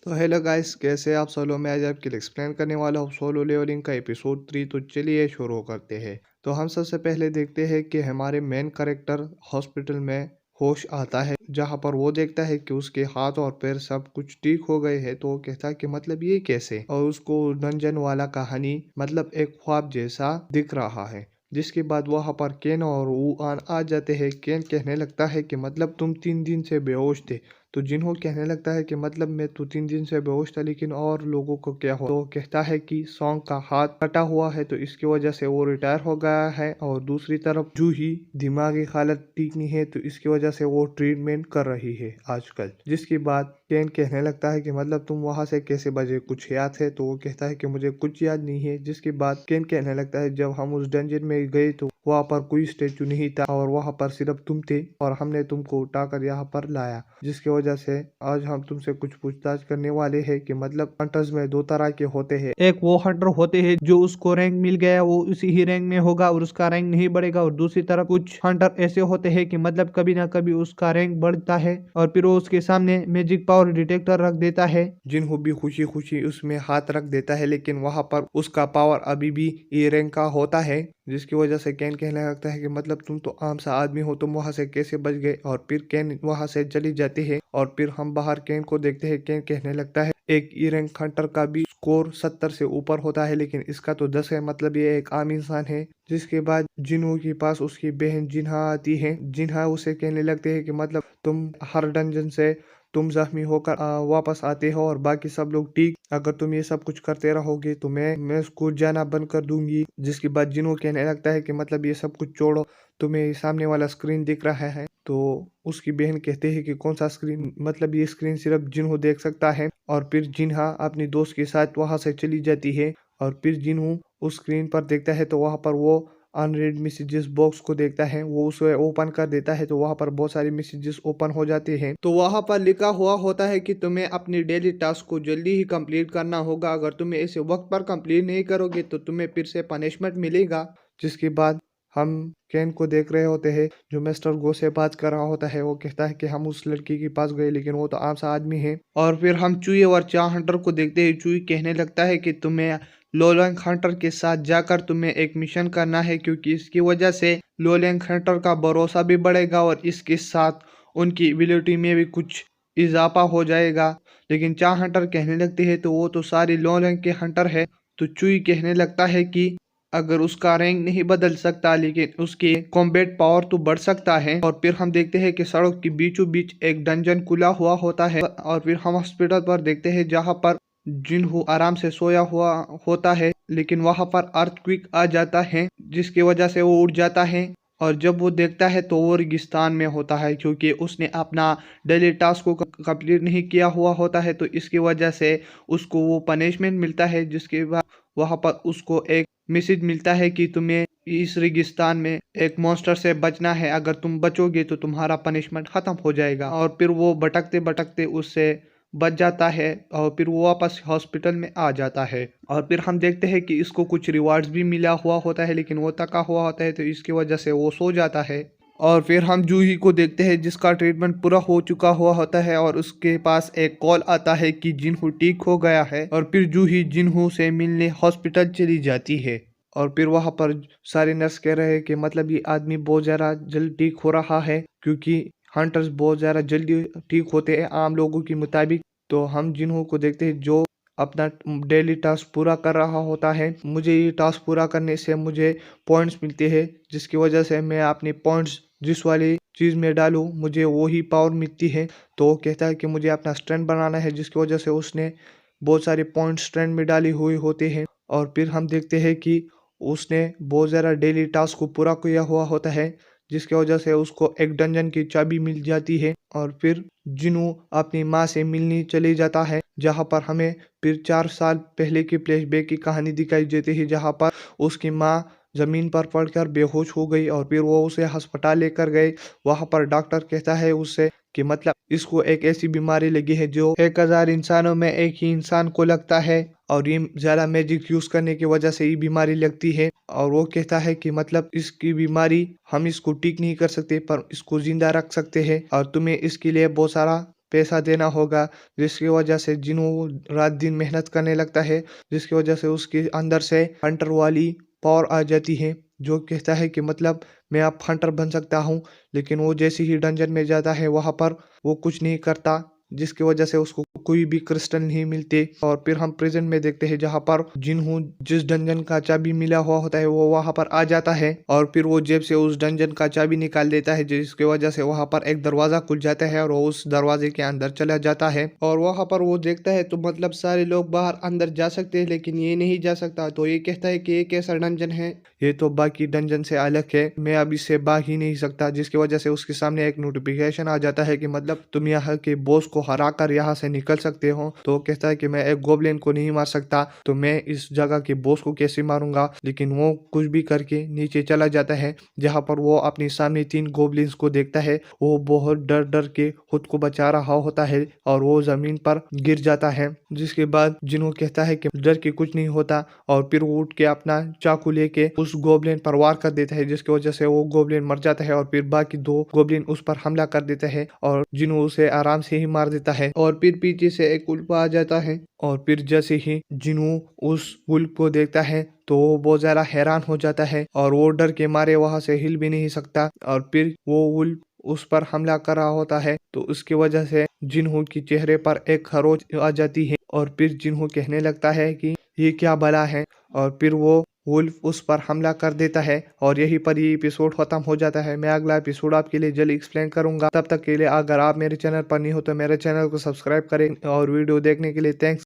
तो hello guys, कैसे आप सोलो में आज आपके लिए एक्सप्लेन करने वाला हूँ सोलो लेवलिंग का एपिसोड 3। तो चलिए शुरू करते हैं। तो हम सबसे पहले देखते हैं कि हमारे मेन कैरेक्टर हॉस्पिटल में होश आता है, जहाँ पर वो देखता है कि उसके हाथ और पैर सब कुछ ठीक हो गए हैं। तो वो कहता है कि मतलब ये कैसे, और उसको डंजन वाला कहानी मतलब एक ख्वाब जैसा दिख रहा है। जिसके बाद वहाँ पर केन और वुआन आ जाते हैं। केन कहने लगता है कि मतलब तुम 3 दिन से बेहोश थे। तो जिन्हों कहने लगता है कि मतलब मैं तो 3 दिन से बेहोश था, लेकिन और लोगों को क्या हो। तो कहता है कि सॉन्ग का हाथ कटा हुआ है, तो इसकी वजह से वो रिटायर हो गया है। और दूसरी तरफ जूही दिमागी हालत ठीक नहीं है, तो इसकी वजह से वो ट्रीटमेंट कर रही है आजकल। जिसके बाद केन कहने लगता है कि मतलब तुम वहां से कैसे बचे, कुछ याद है। तो वो कहता है कि मुझे कुछ याद नहीं है। जिसके बाद केन कहने लगता है जब हम उस डंजन में गए तो वहाँ पर कोई स्टेचू नहीं था, और वहाँ पर सिर्फ तुम थे, और हमने तुमको उठाकर यहाँ पर लाया। जिसकी वजह से आज हम तुमसे कुछ पूछताछ करने वाले हैं कि मतलब हंटर्स में दो तरह के होते हैं। एक वो हंटर होते हैं जो उसको रैंक मिल गया वो उसी ही रैंक में होगा और उसका रैंक नहीं बढ़ेगा, और दूसरी तरफ कुछ हंटर ऐसे होते हैं कि मतलब कभी ना कभी उसका रैंक बढ़ता है और फिर वो उसके सामने मैजिक पावर डिटेक्टर रख देता है, जिन्हों भी खुशी खुशी उसमें हाथ रख देता है, लेकिन वहां पर उसका पावर अभी भी ए रैंक का होता है। जिसकी वजह से केन कहने लगता है कि मतलब तुम तो आम सा आदमी हो, तुम वहां से कैसे बच गए। और फिर केन वहां से चली जाती है, और फिर हम बाहर केन को देखते हैं। केन कहने लगता है एक ई रैंक हंटर का भी स्कोर 70 से ऊपर होता है, लेकिन इसका तो 10 है, मतलब ये एक आम इंसान है। जिसके बाद जिन्हों के पास उसकी बहन जिन्हा आती है। जिन्हा उसे कहने लगते हैं कि मतलब तुम हर डंजन से तुम जख्मी होकर वापस आते हो और बाकी सब लोग ठीक। अगर तुम ये सब कुछ करते रहोगे तो मैं स्कूल जाना बंद कर दूंगी। जिसके बाद जिन्हों कहने लगता है कि मतलब ये सब कुछ छोड़ो, तुम्हें सामने वाला स्क्रीन दिख रहा है। तो उसकी बहन कहते हैं कि कौन सा स्क्रीन, मतलब ये स्क्रीन सिर्फ जिन्हों देख सकता है। और फिर जिन्हा अपनी दोस्त के साथ वहां से चली जाती है, और फिर जिन्हों उस स्क्रीन पर देखता है तो वहां पर वो अनरेड मैसेजेस बॉक्स को देखता है। वो उसे ओपन कर देता है, तो वहां पर बहुत सारे मैसेजेस ओपन हो जाते हैं। तो वहां पर लिखा हुआ होता है कि तुम्हें अपनी डेली टास्क को जल्दी ही कंप्लीट करना होगा। अगर तुम्हें इसे वक्त पर कंप्लीट नहीं करोगे तो तुम्हें फिर से पनिशमेंट मिलेगा। जिसके बाद हम केन को देख रहे होते हैं, जो मिस्टर गो से बात कर रहा होता है। वो कहता है कि हम उस लड़की के पास गए, लेकिन वो तो आम सा आदमी है। और फिर हम चूहे और चा हंटर को देखते हैं। चूहे कहने लगता है कि तुम्हें लोलैंग हंटर के साथ जाकर तुम्हें एक मिशन करना है, क्योंकि इसकी वजह से लोलैंग हंटर का भरोसा भी बढ़ेगा और इसके साथ उनकी एबिलिटी में भी कुछ इजाफा हो जाएगा। लेकिन चा हंटर कहने लगते हैं तो वो तो सारी लोलैंग के हंटर है। तो चुई कहने लगता है कि अगर उसका रैंक नहीं बदल सकता, लेकिन उसके कॉम्बैट पावर तो बढ़ सकता है। और फिर हम देखते हैं कि सड़क के बीचों बीच एक डंजन खुला हुआ होता है। और फिर हम हॉस्पिटल पर देखते हैं, जहाँ पर जिन्हों आराम से सोया हुआ होता है, लेकिन वहां पर अर्थक्वेक आ जाता है, जिसकी वजह से वो उठ जाता है। और जब वो देखता है तो वो रेगिस्तान में होता है, क्योंकि उसने अपना डेली टास्क को कंप्लीट नहीं किया हुआ होता है। तो इसकी वजह से उसको वो पनिशमेंट मिलता है। जिसके बाद वहां पर उसको एक मैसेज मिलता है कि तुम्हें इस रेगिस्तान में एक मॉन्स्टर से बचना है। अगर तुम बचोगे तो तुम्हारा पनिशमेंट खत्म हो जाएगा। और फिर वो भटकते भटकते उससे बच जाता है, और फिर वो वापस हॉस्पिटल में आ जाता है। और फिर हम देखते हैं कि इसको कुछ रिवार्ड्स भी मिला हुआ होता है, लेकिन वो थका हुआ होता है, तो इसकी वजह से वो सो जाता है। और फिर हम जूही को देखते हैं, जिसका ट्रीटमेंट पूरा हो चुका हुआ होता है, और उसके पास एक कॉल आता है कि जिन्हों ठीक हो गया है। और फिर जूही जिन्हों से मिलने हॉस्पिटल चली जाती है। और फिर वहां पर सारे नर्स कह रहे हैं कि मतलब ये आदमी बहुत ज्यादा जल्दी ठीक हो रहा है, क्योंकि हंटर्स बहुत ज्यादा जल्दी ठीक होते हैं आम लोगों के मुताबिक। तो हम जिन्हों को देखते हैं जो अपना डेली टास्क पूरा कर रहा होता है। मुझे ये टास्क पूरा करने से मुझे पॉइंट्स मिलते हैं, जिसकी वजह से मैं अपने पॉइंट्स जिस वाली चीज़ में डालूं मुझे वो ही पावर मिलती है। तो वो कहता है कि मुझे अपना स्ट्रेंथ बनाना है, जिसकी वजह से उसने बहुत सारे पॉइंट्स स्ट्रेंथ में डाली हुई होते हैं। और फिर हम देखते हैं कि उसने बहुत ज़्यादा डेली टास्क को पूरा किया हुआ होता है, जिसकी वजह से उसको एक डंजन की चाबी मिल जाती है। और फिर जिन्हों अपनी माँ से मिलने चले जाता है, जहाँ पर हमें फिर 4 साल पहले की फ्लैशबैक की कहानी दिखाई देती है, जहाँ पर उसकी माँ जमीन पर पड़कर बेहोश हो गई। और फिर वो उसे अस्पताल लेकर गए। वहां पर डॉक्टर कहता है उससे कि मतलब इसको एक ऐसी बीमारी लगी है जो 1000 इंसानों में एक ही इंसान को लगता है, और ये ज्यादा मैजिक यूज करने की वजह से ये बीमारी लगती है। और वो कहता है कि मतलब इसकी बीमारी हम इसको ठीक नहीं कर सकते, पर इसको जिंदा रख सकते हैं, और तुम्हें इसके लिए बहुत सारा पैसा देना होगा, जिसकी वजह से जिन्हों रात दिन मेहनत करने लगता है, जिसकी वजह से उसके अंदर से हंटर वाली पावर आ जाती है, जो कहता है कि मतलब मैं अब हंटर बन सकता हूँ। लेकिन वो जैसे ही डंजन में जाता है वहाँ पर वो कुछ नहीं करता, जिसकी वजह से उसको कोई भी क्रिस्टल नहीं मिलते। और फिर हम प्रेजेंट में देखते हैं जहाँ पर जिन्हों जिस डंजन का चाबी मिला हुआ होता है वो वहाँ पर आ जाता है और फिर वो जेब से उस डंजन का चाबी निकाल देता है, जिसकी वजह से वहाँ पर एक दरवाजा खुल जाता है और वो उस दरवाजे के अंदर चला जाता है। और वहाँ पर वो देखता है तो मतलब सारे लोग बाहर अंदर जा सकते हैं लेकिन ये नहीं जा सकता। तो ये कहता है कि ये कैसा डंजन है, ये तो बाकी डंजन से अलग है, मैं अब इससे भाग ही नहीं सकता। जिसकी वजह से उसके सामने एक नोटिफिकेशन आ जाता है कि मतलब तुम यहाँ के बॉस को हरा कर यहाँ से निकल सकते हो। तो कहता है कि मैं एक गोब्लिन को नहीं मार सकता, तो मैं इस जगह के बॉस को कैसे मारूंगा। लेकिन वो कुछ भी करके नीचे चला जाता है, जहाँ पर वो अपने सामने 3 गोब्लिन्स को देखता है। वो बहुत डर डर के खुद को बचा रहा होता है और वो जमीन पर गिर जाता है। जिसके बाद जिन्हों कहता है कि डर के कुछ नहीं होता और फिर वो उठ के अपना चाकू लेके उस गोब्लिन पर वार कर देता है, जिसकी वजह से वो गोब्लिन मर जाता है और फिर बाकी 2 गोब्लिन उस पर हमला कर देते हैं और जिन्हों उसे आराम से ही मार देता है। और फिर पीछे से एक वुल्फ आ जाता है और फिर जैसे ही जिन्हों उस वुल्फ को देखता है तो वो बहुत ज्यादा हैरान हो जाता है और वो डर के मारे वहां से हिल भी नहीं सकता। और फिर वो वुल्फ उस पर हमला कर रहा होता है, तो उसकी वजह से जिन्हों के चेहरे पर एक खरोच आ जाती है और फिर जिन्हों कहने लगता है कि ये क्या भला है। और फिर वो वुल्फ उस पर हमला कर देता है और यहीं पर ये एपिसोड खत्म हो जाता है। मैं अगला एपिसोड आपके लिए जल्द एक्सप्लेन करूंगा। तब तक के लिए अगर आप मेरे चैनल पर नहीं हो तो मेरे चैनल को सब्सक्राइब करें और वीडियो देखने के लिए थैंक्स।